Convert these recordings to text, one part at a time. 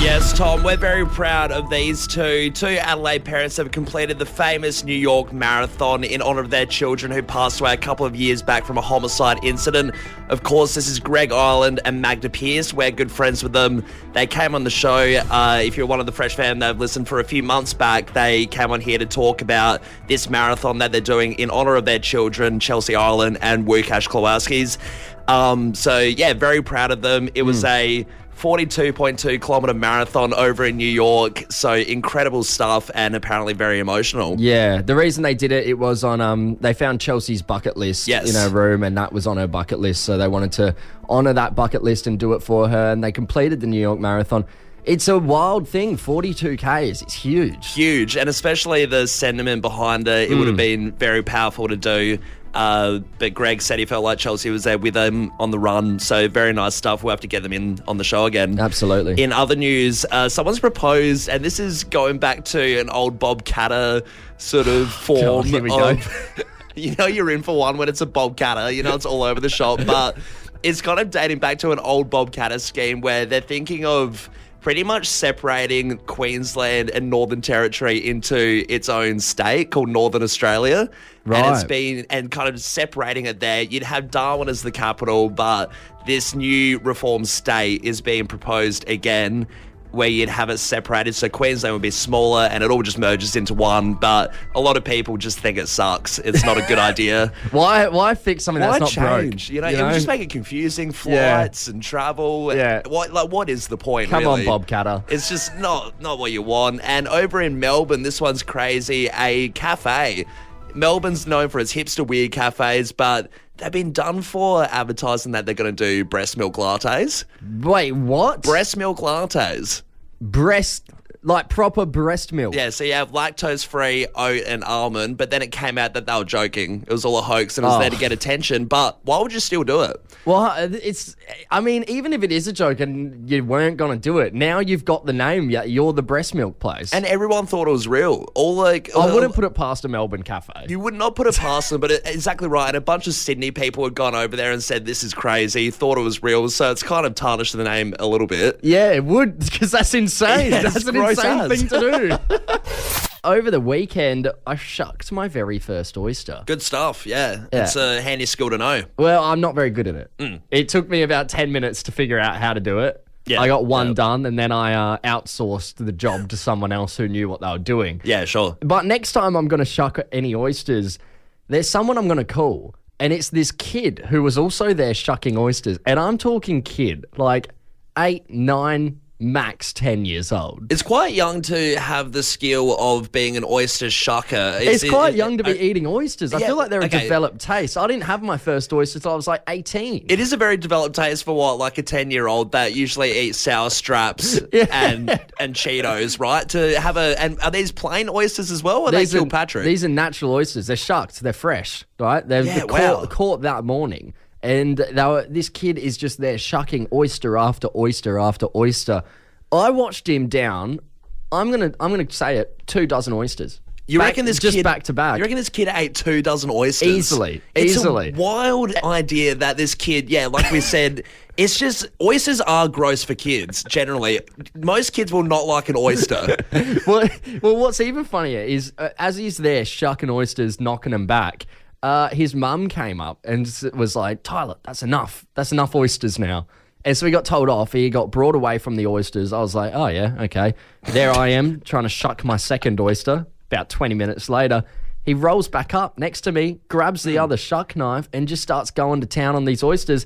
Yes, Tom, we're very proud of these two. Two Adelaide parents have completed the famous New York Marathon in honour of their children who passed away a couple of years back from a homicide incident. Of course, this is Greg Ireland and Magda Pearce. We're good friends with them. They came on the show. If you're one of the Fresh fam that have listened for a few months back, they came on here to talk about this marathon that they're doing in honour of their children, Chelsea Ireland and Wukash Kowalski's. Very proud of them. It was a 42.2 kilometre marathon over in New York. So incredible stuff and apparently very emotional. Yeah, the reason they did it was on, they found Chelsea's bucket list in her room and that was on her bucket list. So they wanted to honour that bucket list and do it for her. And they completed the New York Marathon. It's a wild thing, 42 Ks. It's huge. Huge. And especially the sentiment behind it. It would have been very powerful to do. But Greg said he felt like Chelsea was there with him on the run. So very nice stuff. We'll have to get them in on the show again. Absolutely. In other news, someone's proposed, and this is going back to an old Bob Catter sort of form. God, here we go. You know you're in for one when it's a Bob Catter. You know it's all over the shop. But it's kind of dating back to an old Bob Catter scheme where they're thinking of pretty much separating Queensland and Northern Territory into its own state called Northern Australia. Right. And kind of separating it there. You'd have Darwin as the capital, but this new reform state is being proposed again where you'd have it separated. So Queensland would be smaller and it all just merges into one. But a lot of people just think it sucks. It's not a good idea. Why fix something that's not change? broke? It would just make it confusing. Flights and travel. Yeah. What is the point, Come really? on, Bob Catter. It's just not what you want. And over in Melbourne, this one's crazy. A cafe. Melbourne's known for its hipster weird cafes, but they've been done for advertising that they're going to do breast milk lattes. Wait, what? Breast milk lattes. Like proper breast milk? Yeah, so you have lactose-free oat and almond, but then it came out that they were joking. It was all a hoax and it was there to get attention, but why would you still do it? Well, even if it is a joke and you weren't going to do it, now you've got the name, you're the breast milk place. And everyone thought it was real. I wouldn't put it past a Melbourne cafe. You would not put it past them, but exactly right. And a bunch of Sydney people had gone over there and said, this is crazy, thought it was real, so it's kind of tarnished the name a little bit. Yeah, it would, because that's insane. Yeah, that's an insane thing to do. Over the weekend, I shucked my very first oyster. Good stuff, yeah. It's a handy skill to know. Well, I'm not very good at it. It took me about 10 minutes to figure out how to do it. Yeah, I got one done, and then I outsourced the job to someone else who knew what they were doing. Yeah, sure. But next time I'm going to shuck any oysters, there's someone I'm going to call, and it's this kid who was also there shucking oysters. And I'm talking kid, like 8, 9, max 10 years old. It's quite young to have the skill of being an oyster shucker. It's quite young to be eating oysters. I feel like they're a okay. developed taste. I didn't have my first oyster until I was like 18. It is a very developed taste for like a 10-year-old that usually eats sour straps and Cheetos, right? To have and are these plain oysters as well, or are they Kilpatrick? These are natural oysters. They're shucked. They're fresh, right? They're caught that morning. And this kid is just there shucking oyster after oyster after oyster. I watched him down. I'm gonna say it. 2 dozen oysters. You reckon this just kid back to back? You reckon this kid ate 2 dozen oysters? Easily. It's a wild idea that this kid, like we said, it's just oysters are gross for kids generally. Most kids will not like an oyster. well, what's even funnier is as he's there shucking oysters, knocking them back. His mum came up and was like, Tyler, that's enough. That's enough oysters now. And so he got told off. He got brought away from the oysters. I was like, oh, yeah, okay. There I am trying to shuck my second oyster. About 20 minutes later, he rolls back up next to me, grabs the other shuck knife and just starts going to town on these oysters.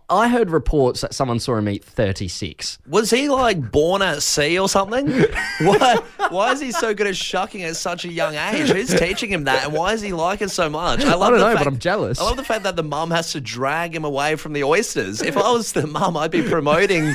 I heard reports that someone saw him eat 36. Was he like born at sea or something? Why is he so good at shucking at such a young age? Who's teaching him that, and why does he like it so much? I don't know, but I'm jealous. I love the fact that the mum has to drag him away from the oysters. If I was the mum, I'd be promoting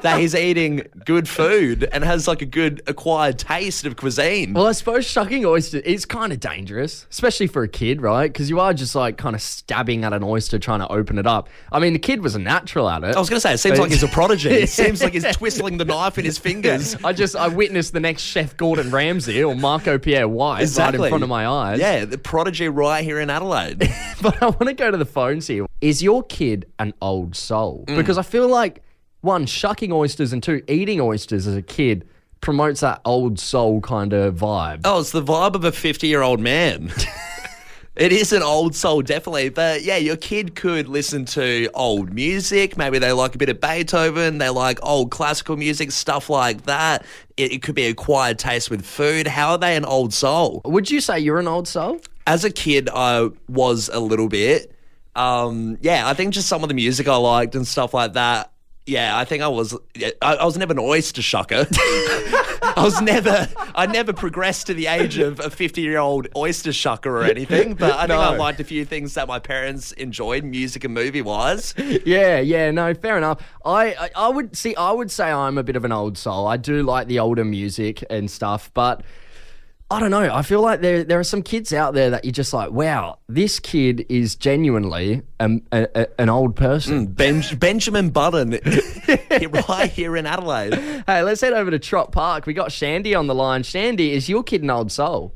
that he's eating good food and has like a good acquired taste of cuisine. Well, I suppose shucking oysters is kind of dangerous, especially for a kid, right? Because you are just like kind of stabbing at an oyster trying to open it up. I mean, the kid was a natural at it. I was going to say, it seems like he's a prodigy. It seems like he's twiddling the knife in his fingers. I witnessed the next Chef Gordon Ramsay or Marco Pierre White right in front of my eyes. Yeah, the prodigy right here in Adelaide. But I want to go to the phones here. Is your kid an old soul? Because I feel like one, shucking oysters, and two, eating oysters as a kid promotes that old soul kind of vibe. Oh, it's the vibe of a 50-year-old man. It is an old soul, definitely. But yeah, your kid could listen to old music. Maybe they like a bit of Beethoven. They like old classical music, stuff like that. It could be acquired taste with food. How are they an old soul? Would you say you're an old soul? As a kid, I was a little bit. I think just some of the music I liked and stuff like that. Yeah, I think I was never an oyster shucker. I never progressed to the age of a 50-year-old oyster shucker or anything, but I think I liked a few things that my parents enjoyed, music and movie-wise. Yeah, no, fair enough. I would say I'm a bit of an old soul. I do like the older music and stuff, but I don't know. I feel like there are some kids out there that you're just like, wow, this kid is genuinely an old person. Benjamin Button, right here in Adelaide. Hey, let's head over to Trott Park. We got Shandy on the line. Shandy, is your kid an old soul?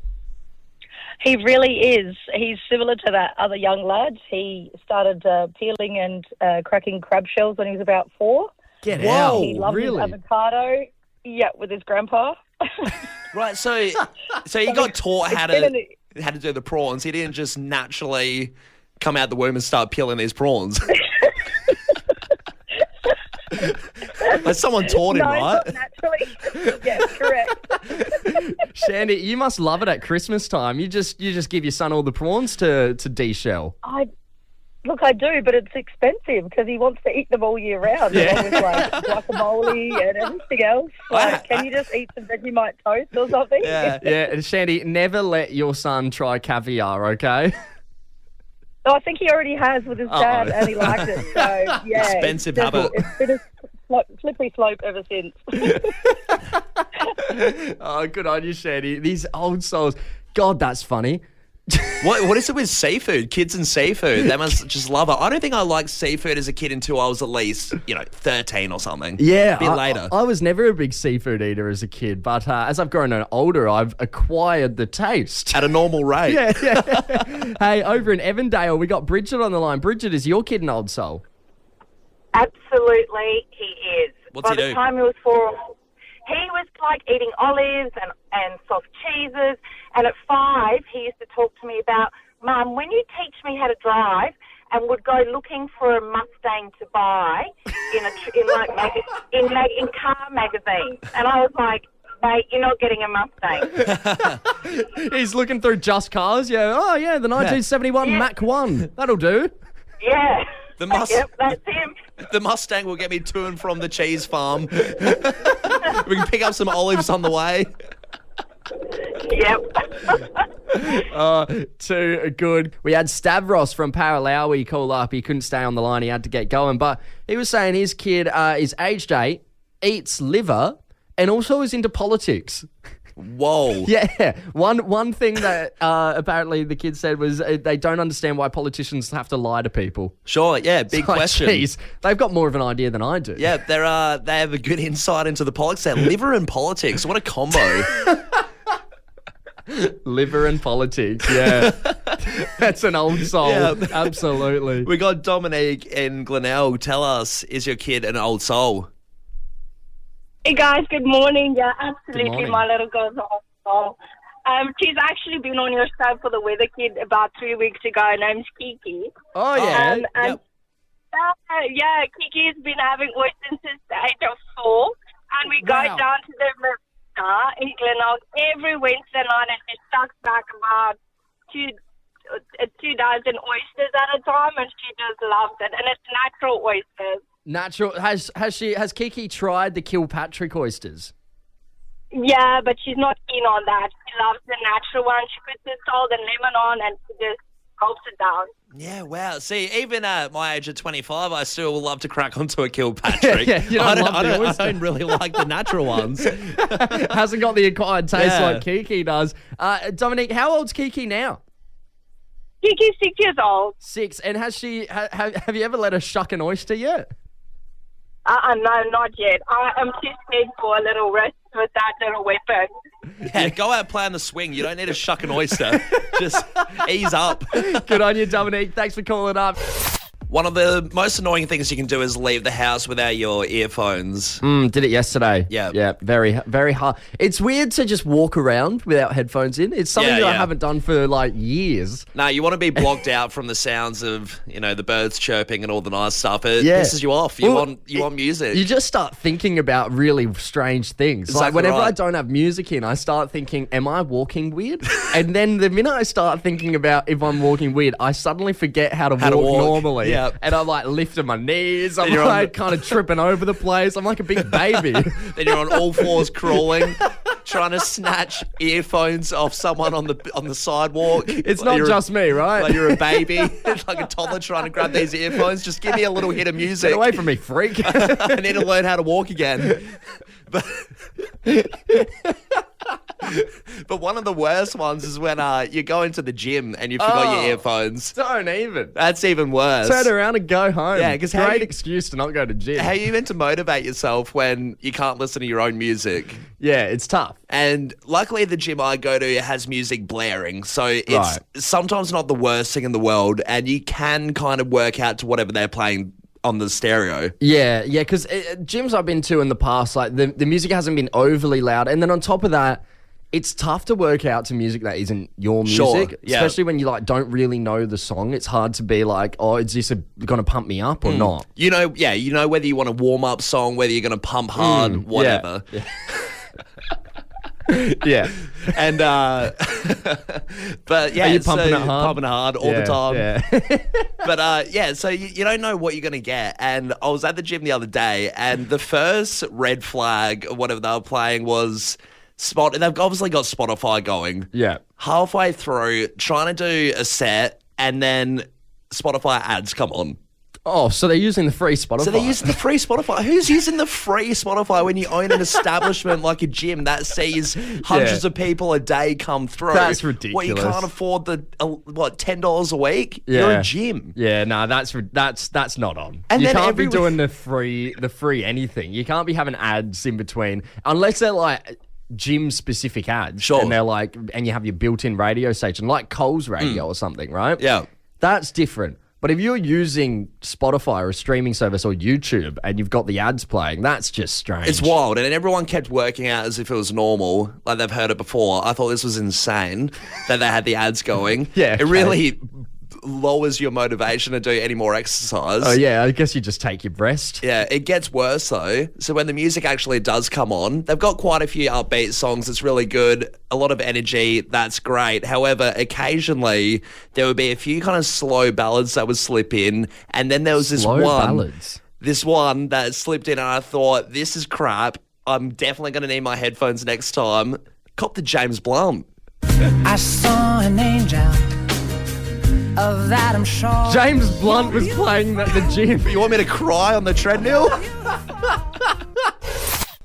He really is. He's similar to that other young lad. He started peeling and cracking crab shells when he was about 4. Get out. He loved his avocado. Yeah, with his grandpa. Right, so he got taught how to do the prawns. He didn't just naturally come out the womb and start peeling these prawns. Like someone taught him, right? Not naturally. Yes, correct. Shandy, you must love it at Christmas time. You just give your son all the prawns to deshell. Look, I do, but it's expensive because he wants to eat them all year round, along with like guacamole and everything else. Like, can you just eat some Vegemite toast or something? Yeah. Shandy, never let your son try caviar, okay? No, I think he already has with his dad, and he liked it. So yeah, expensive habit. It's been a slippery slope ever since. Oh, good on you, Shandy. These old souls. God, that's funny. What is it with seafood? Kids and seafood. They must just love it. I don't think I liked seafood as a kid until I was at least, 13 or something. Yeah. A bit later. I was never a big seafood eater as a kid, but as I've grown older, I've acquired the taste. At a normal rate. Yeah. Hey, over in Evandale, we got Bridget on the line. Bridget, is your kid an old soul? Absolutely, he is. What's he do? By the time he was 4, he was like eating olives and soft cheeses. And at 5, he used to talk to me about, Mum, when you teach me how to drive, and would go looking for a Mustang to buy in car magazines. And I was like, mate, you're not getting a Mustang. He's looking through Just Cars. Yeah. Oh, yeah, the 1971 Mach 1. That'll do. Yeah. Yep, that's him. The Mustang will get me to and from the cheese farm. We can pick up some olives on the way. Yep. Too good. We had Stavros from Paralawi call up. He couldn't stay on the line. He had to get going. But he was saying his kid is aged 8, eats liver, and also is into politics. Whoa. Yeah. One thing that apparently the kid said was they don't understand why politicians have to lie to people. Sure, yeah, big question. Geez, they've got more of an idea than I do. Yeah, they have a good insight into the politics. They're liver and politics. What a combo. Liver and politics, yeah. That's an old soul. Yeah. Absolutely. We got Dominique in Glenelg. Tell us, is your kid an old soul? Hey guys, good morning. Yeah, absolutely. Good morning. My little girl's an old soul. She's actually been on your show for the weather kid about 3 weeks ago. Her name's Kiki. Oh, yeah. Kiki's been having oysters since the age of 4. And we go down to the marina in Glenelg every Wednesday night, and she sucks back about 2 dozen oysters at a time, and she just loves it. And it's natural oysters. Natural. Has Kiki tried the Kilpatrick oysters? Yeah, but she's not keen on that. She loves the natural one. She puts the salt and lemon on, and she just gulps it down. Yeah, wow. See, even at my age of 25, I still love to crack onto a Kilpatrick. I don't really like the natural ones. Hasn't got the acquired taste like Kiki does. Dominique, how old's Kiki now? Kiki's 6 years old. 6. And has she? Have you ever let her shuck an oyster yet? No, not yet. I am too scared for a little risk with that little weapon. Yeah, go out play on the swing. You don't need to shuck an oyster. Just ease up. Good on you, Dominique. Thanks for calling up. One of the most annoying things you can do is leave the house without your earphones. Did it yesterday. Yeah. Yeah, very, very hard. It's weird to just walk around without headphones in. It's something that I haven't done for like years. No, you want to be blocked out from the sounds of, the birds chirping and all the nice stuff. It pisses you off. You want music. You just start thinking about really strange things. Exactly like whenever right. I don't have music in, I start thinking, am I walking weird? And then the minute I start thinking about if I'm walking weird, I suddenly forget how to walk normally. Yeah. And I'm like lifting my knees. I'm like kind of tripping over the place. I'm like a big baby. Then you're on all fours crawling, trying to snatch earphones off someone on the sidewalk. It's not just me, right? Like you're a baby, like a toddler trying to grab these earphones. Just give me a little hit of music. Get away from me, freak. I need to learn how to walk again. But one of the worst ones is when you go into the gym and you forgot your earphones. Don't even. That's even worse. Turn around and go home. Yeah, because great excuse to not go to gym. How are you meant to motivate yourself when you can't listen to your own music? Yeah, it's tough. And luckily the gym I go to has music blaring, so it's sometimes not the worst thing in the world, and you can kind of work out to whatever they're playing on the stereo. Yeah, because gyms I've been to in the past, like the music hasn't been overly loud, and then on top of that, it's tough to work out to music that isn't your music, especially when you like don't really know the song. It's hard to be like, oh, is this going to pump me up or not? You know whether you want a warm-up song, whether you're going to pump hard, whatever. Yeah. And but yeah, are you pumping it hard? Pumping it hard all the time. Yeah. But so you don't know what you're gonna get. And I was at the gym the other day, and the first red flag or whatever they were playing was They've obviously got Spotify going. Yeah. Halfway through, trying to do a set, and then Spotify ads come on. Oh, so they're using the free Spotify. So they're using the free Spotify. Who's using the free Spotify when you own an establishment like a gym that sees hundreds of people a day come through? That's ridiculous. What, you can't afford the $10 a week? Yeah. You're a gym. Yeah, no, that's not on. And you then can't be doing the free anything. You can't be having ads in between unless they're like gym specific ads. Sure. And they're like, and you have your built-in radio station like Coles Radio or something, right? Yeah. That's different. But if you're using Spotify or a streaming service or YouTube and you've got the ads playing, that's just strange. It's wild. And everyone kept working out as if it was normal, like they've heard it before. I thought this was insane that they had the ads going. Yeah, It really lowers your motivation to do any more exercise. Oh, yeah, I guess you just take your rest. Yeah, it gets worse though. So when the music actually does come on, they've got quite a few upbeat songs. It's really good. A lot of energy. That's great. However, occasionally there would be a few kind of slow ballads that would slip in. And then there was this one that slipped in and I thought, this is crap. I'm definitely going to need my headphones next time. Cop the James Blunt. I saw an angel. Of that I'm sure. James Blunt was playing at the gym. You want me to cry on the treadmill?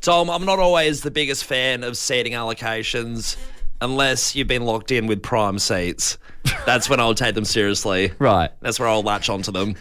Tom, I'm not always the biggest fan of seating allocations unless you've been locked in with prime seats. That's when I'll take them seriously. Right. That's where I'll latch onto them.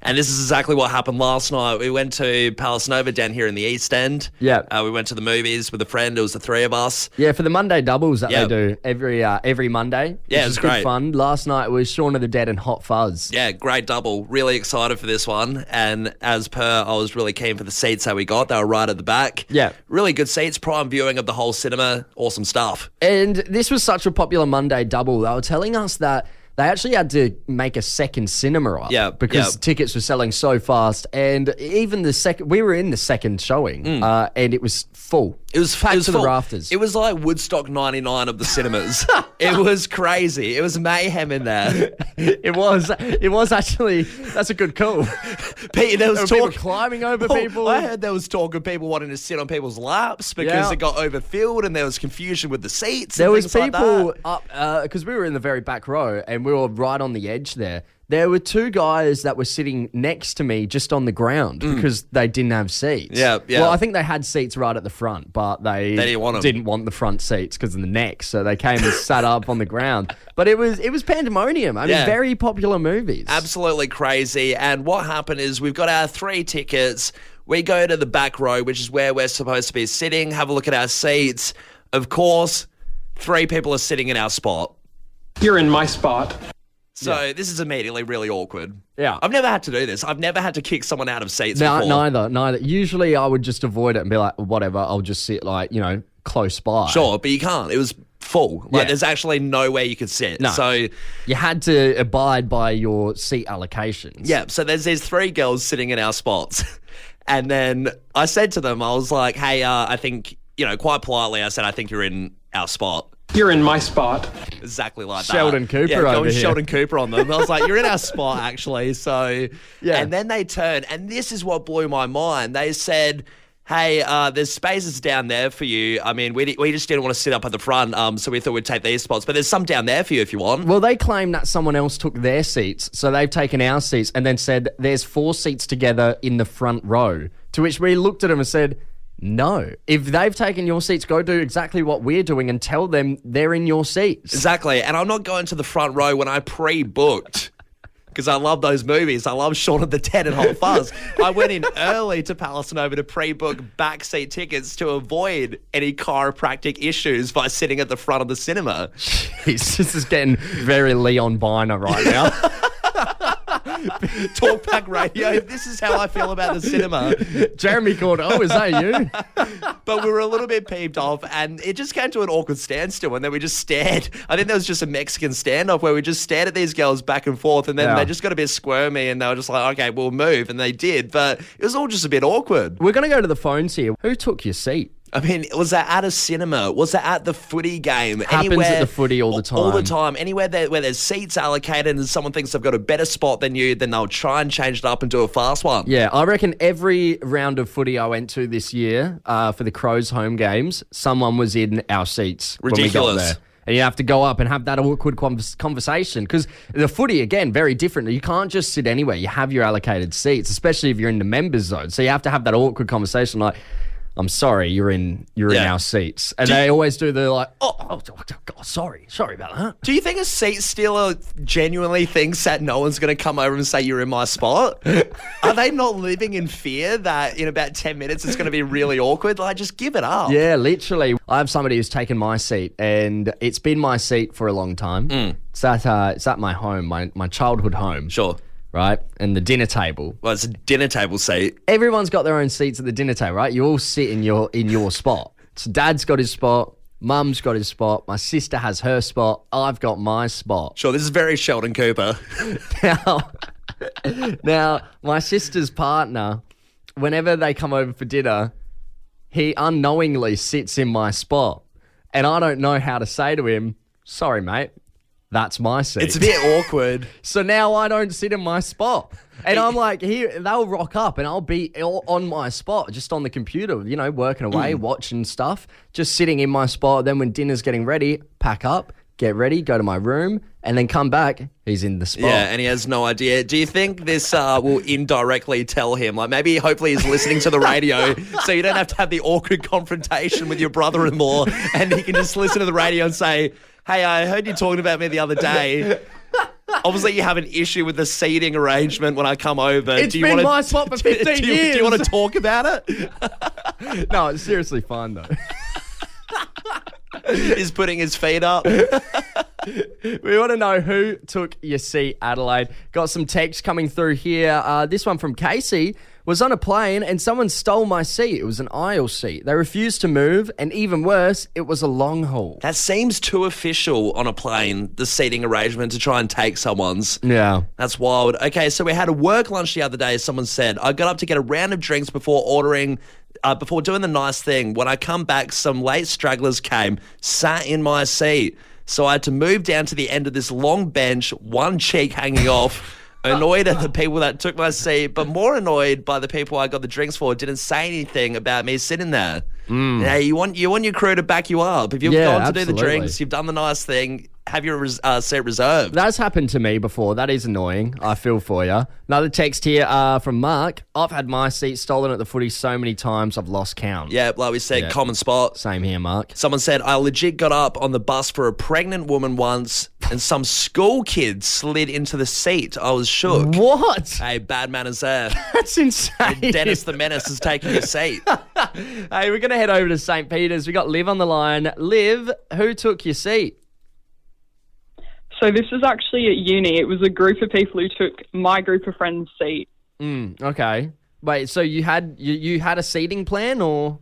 And this is exactly what happened last night. We went to Palace Nova down here in the East End. Yeah. We went to the movies with a friend. It was the three of us. Yeah, for the Monday doubles that they do every Monday. Yeah, it was good great. Fun. Last night was Shaun of the Dead and Hot Fuzz. Yeah, great double. Really excited for this one. And as per, I was really keen for the seats that we got. They were right at the back. Yeah. Really good seats. Prime viewing of the whole cinema. Awesome stuff. And this was such a popular Monday double. They were telling us that they actually had to make a second cinema up because tickets were selling so fast. And even we were in the second showing and it was full. It was packed to full. the rafters. It was like Woodstock 99 of the cinemas. It was crazy. It was mayhem in there. It was actually, that's a good call. Pete, there was people climbing over people. I heard there was talk of people wanting to sit on people's laps because it got overfilled and there was confusion with the seats. There and was things people like that. up, because we were in the very back row and we were right on the edge there. There were two guys that were sitting next to me just on the ground because they didn't have seats. Yeah. Well, I think they had seats right at the front, but they didn't want them. the front seats because of the neck. So they came and sat up on the ground. But it was pandemonium. I mean, very popular movies. Absolutely crazy. And what happened is we've got our 3 tickets. We go to the back row, which is where we're supposed to be sitting, have a look at our seats. Of course, 3 people are sitting in our spot. You're in my spot. So this is immediately really awkward. Yeah. I've never had to do this. I've never had to kick someone out of seats No, before. neither. Usually I would just avoid it and be like, whatever, I'll just sit like, close by. Sure, but you can't. It was full. Like, Yeah. there's actually nowhere you could sit. No. So, You had to abide by your seat allocations. yeah, so there's these 3 girls sitting in our spots. And then I said to them, I was like, hey, I think, quite politely, I said, I think you're in our spot. You're in my spot. Exactly like that. Sheldon Cooper yeah, over going here. Sheldon Cooper on them. I was like, you're in our spot, actually. So, Yeah. And then they turned, and this is what blew my mind. They said, hey, there's spaces down there for you. I mean, we just didn't want to sit up at the front, so we thought we'd take these spots. But there's some down there for you if you want. Well, they claim that someone else took their seats, so they've taken our seats and then said there's 4 seats together in the front row, to which we looked at them and said, no. If they've taken your seats, go do exactly what we're doing and tell them they're in your seats. Exactly. And I'm not going to the front row when I pre-booked. Because I love those movies. I love Shaun of the Dead and Hot Fuzz. I went in early to Palace Nova to pre-book backseat tickets to avoid any chiropractic issues by sitting at the front of the cinema. Jeez, this is getting very Leon Biner right now. Talkback radio. This is how I feel about the cinema. Jeremy called, is that you? But we were a little bit peeved off, and it just came to an awkward standstill, and then we just stared. I think there was just a Mexican standoff where we just stared at these girls back and forth, and then Yeah. they just got a bit squirmy, and they were just like, okay, we'll move, and they did, but it was all just a bit awkward. We're going to go to the phones here. Who took your seat? I mean, was that at a cinema? Was that at the footy game? Happens at the footy all the time. All the time. Anywhere where there's seats allocated and someone thinks they've got a better spot than you, then they'll try and change it up and do a fast one. Yeah, I reckon every round of footy I went to this year for the Crows home games, someone was in our seats when we got Ridiculous. there. And you have to go up and have that awkward conversation because the footy, again, very different. You can't just sit anywhere. You have your allocated seats, especially if you're in the members zone. So you have to have that awkward conversation like, I'm sorry, you're in our seats. And they always do the like, oh, God, sorry about that. Do you think a seat stealer genuinely thinks that no one's going to come over and say you're in my spot? Are they not living in fear that in about 10 minutes it's going to be really awkward? Like, just give it up. Yeah, literally. I have somebody who's taken my seat, and it's been my seat for a long time. It's at my home, my childhood home. Sure. Right? And the dinner table. Well, it's a dinner table seat. Everyone's got their own seats at the dinner table, right? You all sit in your spot. So Dad's got his spot, Mum's got his spot, my sister has her spot, I've got my spot. Sure, this is very Sheldon Cooper. Now, my sister's partner, whenever they come over for dinner, he unknowingly sits in my spot. And I don't know how to say to him, sorry, mate, that's my seat. It's a bit awkward. So now I don't sit in my spot. And I'm like, they'll rock up and I'll be on my spot, just on the computer, working away, watching stuff, just sitting in my spot. Then when dinner's getting ready, pack up, get ready, go to my room, and then come back, he's in the spot. Yeah, and he has no idea. Do you think this will indirectly tell him? Like, maybe, hopefully he's listening to the radio so you don't have to have the awkward confrontation with your brother-in-law and he can just listen to the radio and say, hey, I heard you talking about me the other day. Obviously, you have an issue with the seating arrangement when I come over. It's been my spot for 15 years. Do you want to talk about it? No, it's seriously fine, though. He's putting his feet up. We want to know who took your seat, Adelaide. Got some text coming through here. This one from Casey. Was on a plane and someone stole my seat. It was an aisle seat. They refused to move, and even worse, it was a long haul. That seems too official on a plane, the seating arrangement to try and take someone's. Yeah. That's wild. Okay, so we had a work lunch the other day. Someone said, I got up to get a round of drinks before doing the nice thing. When I come back, some late stragglers came, sat in my seat. So I had to move down to the end of this long bench, one cheek hanging off. Annoyed at the people that took my seat, but more annoyed by the people I got the drinks for didn't say anything about me sitting there. Hey, you want your crew to back you up. If you've gone to do the absolutely. drinks, you've done the nice thing, have your seat reserved. That's happened to me before. That is annoying. I feel for you. Another text here from Mark. I've had my seat stolen at the footy so many times I've lost count. Yeah, like we said, common spot. Same here, Mark. Someone said, I legit got up on the bus for a pregnant woman once and some school kid slid into the seat. I was shook. What? Hey, bad manners there. That's insane. Dennis the Menace is taking your seat. Hey, we're going to head over to St. Peter's. We got Liv on the line. Liv, who took your seat? So this was actually at uni. It was a group of people who took my group of friends' seat. Okay. Wait, so you had a seating plan or?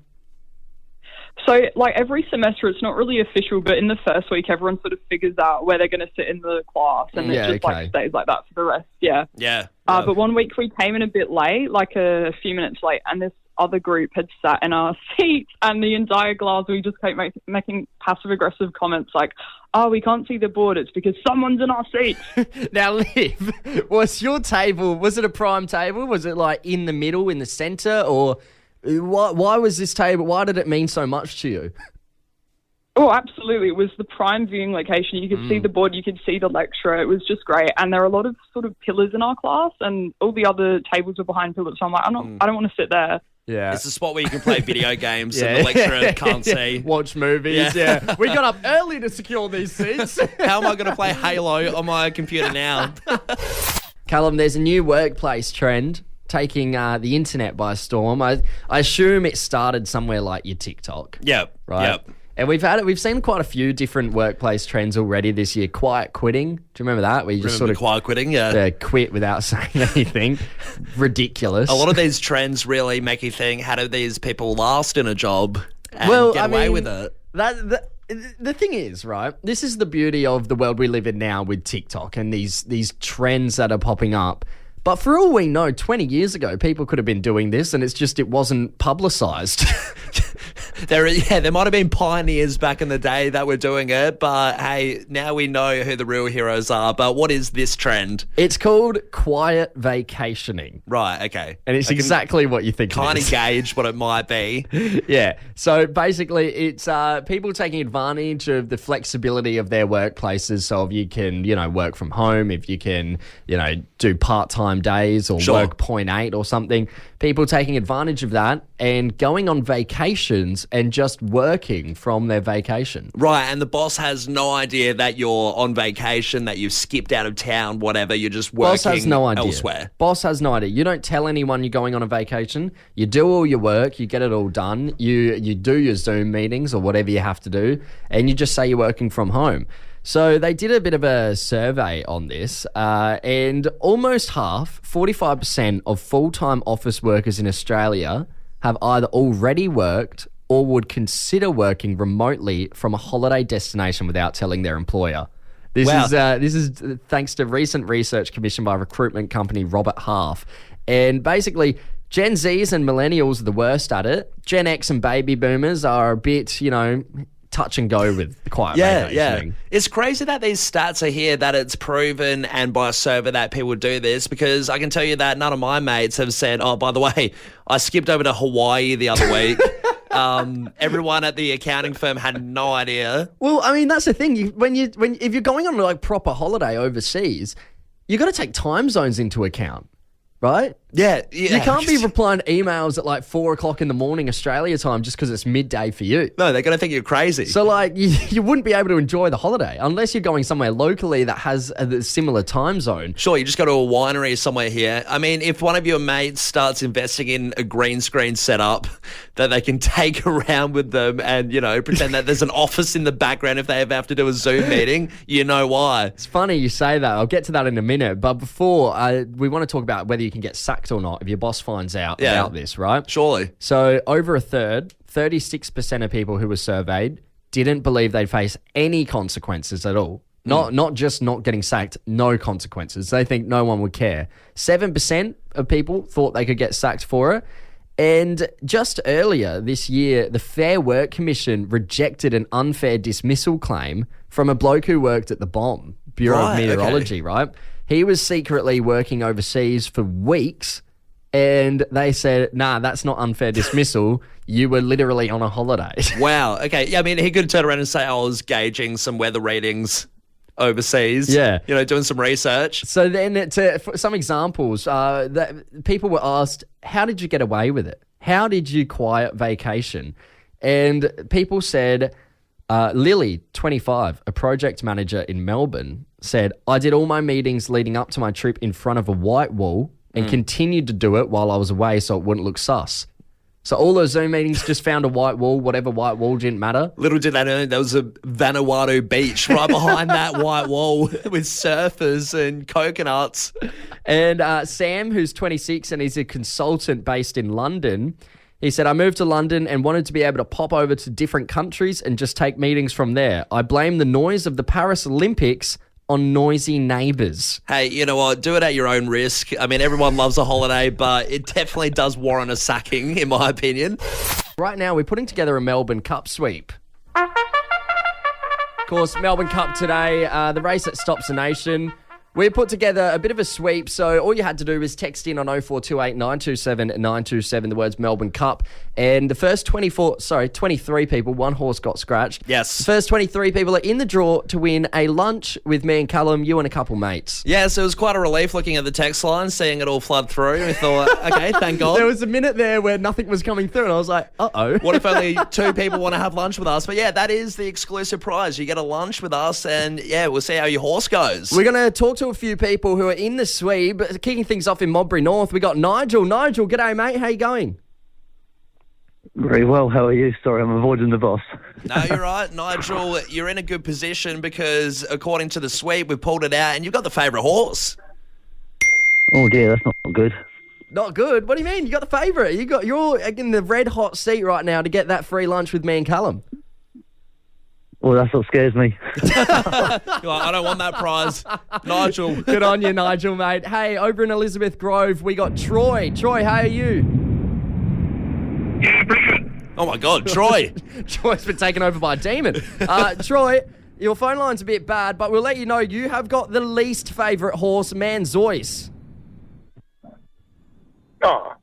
So, like, every semester, it's not really official, but in the first week, everyone sort of figures out where they're going to sit in the class, and it just, like, stays like that for the rest, Yeah. But one week we came in a bit late, like a few minutes late, and this other group had sat in our seats, and the entire class, we just kept making passive-aggressive comments like, oh, we can't see the board, it's because someone's in our seats. Now, Liv, was your table, was it a prime table? Was it, like, in the middle, in the centre, or... Why was this table, why did it mean so much to you? Oh, absolutely. It was the prime viewing location. You could see the board, you could see the lecturer. It was just great. And there are a lot of sort of pillars in our class, and all the other tables were behind pillars. So I'm like, I don't want to sit there. Yeah. It's a spot where you can play video games and the lecturer can't see. Watch movies, yeah. We got up early to secure these seats. How am I going to play Halo on my computer now? Callum, there's a new workplace trend taking the internet by storm. I assume it started somewhere like your TikTok. Yep. Right. Yep. And we've seen quite a few different workplace trends already this year. Quiet quitting. Do you remember that? Where you just sort of quiet quitting, yeah. Quit without saying anything. Ridiculous. A lot of these trends really make you think, how do these people last in a job and get away with it? The thing is, right, this is the beauty of the world we live in now with TikTok and these trends that are popping up. But for all we know, 20 years ago, people could have been doing this and it wasn't publicised. There might have been pioneers back in the day that were doing it, but hey, now we know who the real heroes are. But what is this trend? It's called quiet vacationing. Right, okay. And it's exactly what you think it is. Kind of gauge what it might be. Yeah. So basically, it's people taking advantage of the flexibility of their workplaces. So if you can, work from home, if you can, do part-time days or work 0.8 or something, people taking advantage of that and going on vacations and just working from their vacation. Right, and the boss has no idea that you're on vacation, that you've skipped out of town, whatever, you're just working Boss has no idea. elsewhere. Boss has no idea. You don't tell anyone you're going on a vacation. You do all your work, you get it all done, you do your Zoom meetings or whatever you have to do, and you just say you're working from home. So they did a bit of a survey on this, and almost half, 45% of full-time office workers in Australia have either already worked or would consider working remotely from a holiday destination without telling their employer. This is thanks to recent research commissioned by recruitment company Robert Half. And basically, Gen Zs and millennials are the worst at it. Gen X and baby boomers are a bit, touch and go with quiet vacationing. It's crazy that these stats are here, that it's proven and by a survey that people do this, because I can tell you that none of my mates have said, oh, by the way, I skipped over to Hawaii the other week. Everyone at the accounting firm had no idea. Well, I mean, that's the thing. If you're going on like proper holiday overseas, you got to take time zones into account, right? Yeah. You can't be replying to emails at like 4 o'clock in the morning Australia time just because it's midday for you. No, they're going to think you're crazy. So like you wouldn't be able to enjoy the holiday unless you're going somewhere locally that has a similar time zone. Sure, you just go to a winery somewhere here. I mean, if one of your mates starts investing in a green screen setup that they can take around with them and, pretend that there's an office in the background if they ever have to do a Zoom meeting, you know why. It's funny you say that. I'll get to that in a minute. But before, we want to talk about whether you can get sacked or not if your boss finds out about this, right? Surely. So over a third, 36% of people who were surveyed didn't believe they'd face any consequences at all. Not just not getting sacked, no consequences. They think no one would care. 7% of people thought they could get sacked for it. And just earlier this year, the Fair Work Commission rejected an unfair dismissal claim from a bloke who worked at the BOM, Bureau of Meteorology, right? He was secretly working overseas for weeks, and they said, nah, that's not unfair dismissal. You were literally on a holiday. Wow. Okay. Yeah, I mean, he could turn around and say, I was gauging some weather readings overseas. Yeah. Doing some research. So then, for some examples, that people were asked, how did you get away with it? How did you quiet vacation? And people said, Lily, 25, a project manager in Melbourne, said, I did all my meetings leading up to my trip in front of a white wall and continued to do it while I was away so it wouldn't look sus. So all those Zoom meetings just found a white wall, whatever white wall didn't matter. Little did they know there was a Vanuatu beach right behind that white wall with surfers and coconuts. And Sam, who's 26 and he's a consultant based in London, he said, I moved to London and wanted to be able to pop over to different countries and just take meetings from there. I blame the noise of the Paris Olympics on noisy neighbours. Hey, you know what? Do it at your own risk. I mean, everyone loves a holiday, but it definitely does warrant a sacking, in my opinion. Right now, we're putting together a Melbourne Cup sweep. Of course, Melbourne Cup today, the race that stops the nation. We put together a bit of a sweep, so all you had to do was text in on 0428 927 927 the words Melbourne Cup, and the first 23 people, one horse got scratched. Yes. The first 23 people are in the draw to win a lunch with me and Callum, you and a couple mates. Yeah, so it was quite a relief looking at the text line, seeing it all flood through. We thought, okay, thank God. There was a minute there where nothing was coming through, and I was like, uh-oh. What if only 2 people want to have lunch with us? But yeah, that is the exclusive prize. You get a lunch with us, and yeah, we'll see how your horse goes. We're going to talk to a few people who are in the sweep. Kicking things off in Modbury North, we got Nigel. Nigel, g'day, mate. How you going? Very well. How are you? Sorry, I'm avoiding the boss. No, you're right, Nigel. You're in a good position because according to the sweep, we pulled it out, and you've got the favourite horse. Oh dear, that's not good. Not good? What do you mean? You got the favourite. You're in the red hot seat right now to get that free lunch with me and Callum. Well, that's what scares me. You're like, I don't want that prize. Nigel. Good on you, Nigel, mate. Hey, over in Elizabeth Grove, we got Troy. Troy, how are you? Oh my God, Troy. Troy's been taken over by a demon. Troy, your phone line's a bit bad, but we'll let you know you have got the least favourite horse, Manzois. Oh,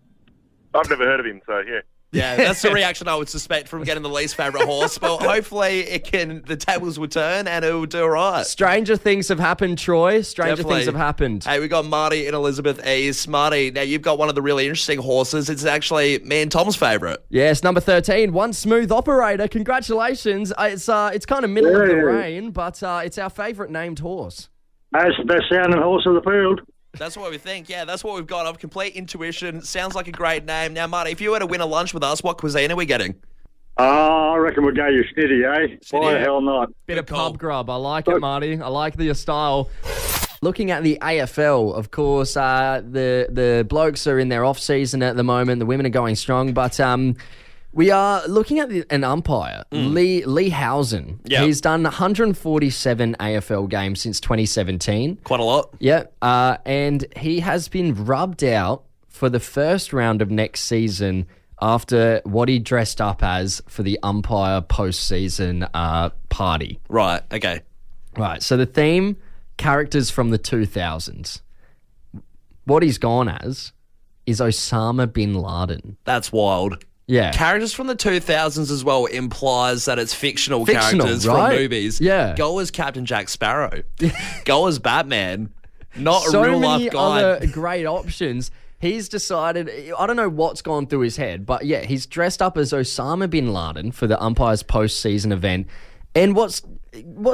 I've never heard of him, so yeah. Yeah, that's the reaction I would suspect from getting the least favourite horse. Well, hopefully the tables will turn and it will do all right. Stranger things have happened, Troy. Stranger things have happened. Hey, we got Marty in Elizabeth East. Marty, now you've got one of the really interesting horses. It's actually me and Tom's favourite. Yes, number 13, One Smooth Operator. Congratulations. It's kind of middle of the reign, but it's our favourite named horse. That's the best sounding horse of the field. That's what we think. Yeah, that's what we've got. Of complete intuition. Sounds like a great name. Now, Marty, if you were to win a lunch with us, what cuisine are we getting? I reckon we'll go you snitty, eh? Why the hell not? Bit of pub grub. I like it, Marty. I like your style. Looking at the AFL, of course, the blokes are in their off-season at the moment. The women are going strong, but we are looking at an umpire, Lee Housen. Yep. He's done 147 AFL games since 2017. Quite a lot. Yeah, and he has been rubbed out for the first round of next season after what he dressed up as for the umpire postseason party. Right, okay. Right, so the theme, characters from the 2000s. What he's gone as is Osama bin Laden. That's wild. Yeah. Characters from the 2000s as well implies that it's fictional characters right? from movies. Yeah. Go as Captain Jack Sparrow. Go as Batman. Not so a real many life guy. other great options. He's decided, I don't know what's gone through his head, but yeah, he's dressed up as Osama bin Laden for the umpire's post-season event. And what's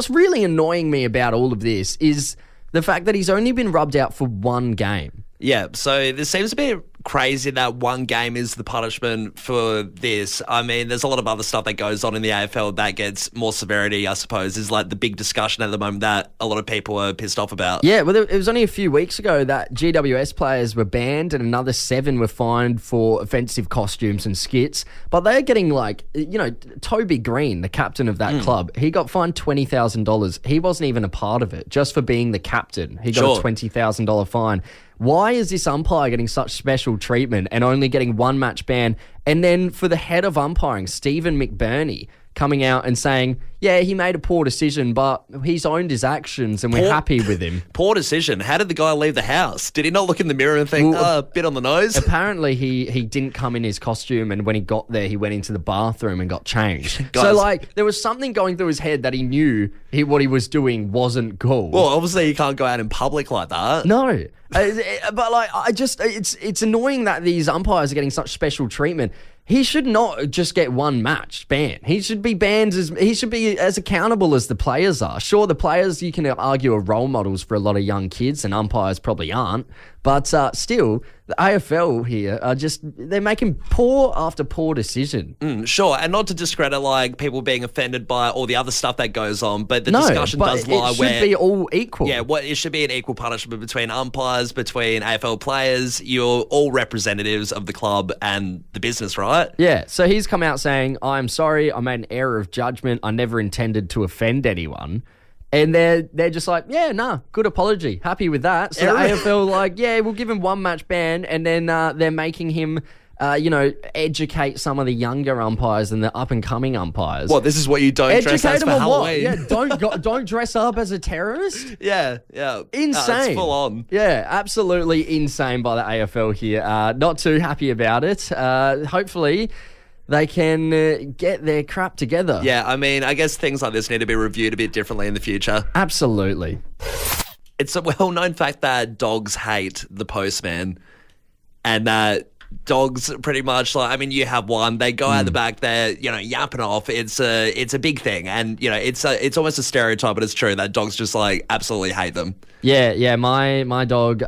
really annoying me about all of this is the fact that he's only been rubbed out for one game. Yeah, so there seems to be crazy that one game is the punishment for this. I mean, there's a lot of other stuff that goes on in the AFL that gets more severity, I suppose, is like the big discussion at the moment that a lot of people are pissed off about. Yeah, well, it was only a few weeks ago that GWS players were banned and another 7 were fined for offensive costumes and skits. But they're getting Toby Green, the captain of that club, he got fined $20,000. He wasn't even a part of it, just for being the captain. He got a $20,000 fine. Why is this umpire getting such special treatment and only getting one match ban? And then for the head of umpiring, Stephen McBurney, coming out and saying, yeah, he made a poor decision, but he's owned his actions and we're happy with him. Poor decision. How did the guy leave the house? Did he not look in the mirror and think, bit on the nose? Apparently he didn't come in his costume, and when he got there, he went into the bathroom and got changed. Guys. So, there was something going through his head that he knew what he was doing wasn't cool. Well, obviously you can't go out in public like that. No. But it's annoying that these umpires are getting such special treatment. He should not just get one match ban. He should be banned he should be as accountable as the players are. Sure, the players, you can argue, are role models for a lot of young kids, and umpires probably aren't. But still, the AFL here are they're making poor after poor decision. Sure, and not to discredit like people being offended by all the other stuff that goes on, but the discussion does lie it should be all equal. Yeah, it should be an equal punishment between umpires, between AFL players. You're all representatives of the club and the business, right? Yeah, so he's come out saying, I'm sorry, I made an error of judgment. I never intended to offend anyone. And they're just like, yeah, nah, good apology. Happy with that. So the AFL like, yeah, we'll give him 1 match ban, and then they're making him, educate some of the younger umpires and the up-and-coming umpires. Well, this is what you don't dress as for Halloween. Yeah, don't dress up as a terrorist. Yeah. Insane. It's full on. Yeah, absolutely insane by the AFL here. Not too happy about it. Hopefully they can get their crap together. Yeah, I mean, I guess things like this need to be reviewed a bit differently in the future. Absolutely. It's a well-known fact that dogs hate the postman, and that dogs pretty much like, I mean, you have one, they go out the back, they're, yapping off. It's a big thing, and it's almost a stereotype, but it's true that dogs just like absolutely hate them. Yeah, my dog,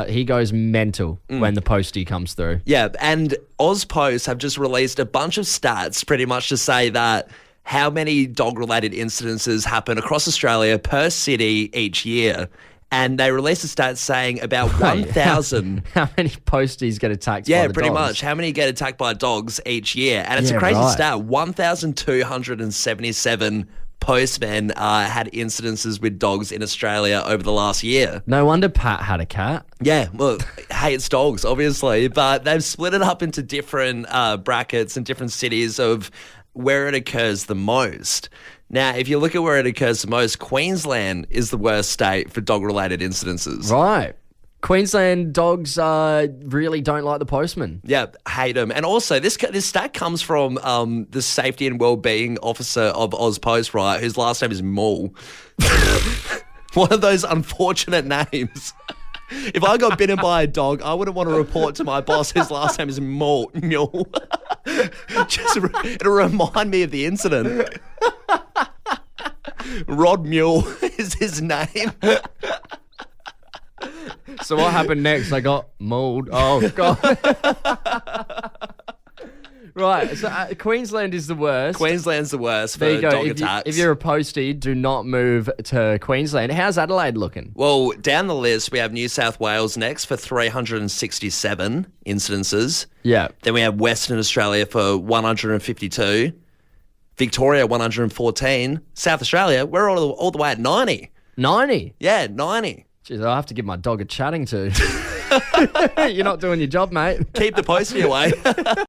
he goes mental when the postie comes through. Yeah, and Auspost have just released a bunch of stats pretty much to say that how many dog-related incidences happen across Australia per city each year. And they released a stat saying about 1,000. How many posties get attacked by the Yeah, dogs? pretty much. How many get attacked by dogs each year? And it's a crazy stat. 1,277 postmen had incidences with dogs in Australia over the last year. No wonder Pat had a cat. Yeah, well, hates dogs, obviously. But they've split it up into different brackets and different cities of where it occurs the most. Now, if you look at where it occurs the most, Queensland is the worst state for dog-related incidences. Right. Queensland dogs really don't like the postman. Yeah, hate them. And also, this stat comes from the safety and wellbeing officer of Auspost, right, whose last name is Mull. One of those unfortunate names. If I got bitten by a dog, I wouldn't want to report to my boss whose last name is Mull. It'll remind me of the incident. Rod Mule is his name. So what happened next? I got mauled. Oh, God. Right, so Queensland is the worst. Queensland's the worst for dog attacks. If you're a postie, do not move to Queensland. How's Adelaide looking? Well, down the list, we have New South Wales next for 367 incidences. Yeah. Then we have Western Australia for 152. Victoria, 114. South Australia, we're all the way at 90. 90? Yeah, 90. Jeez, I'll have to give my dog a chatting to. You're not doing your job, mate. Keep the postie away.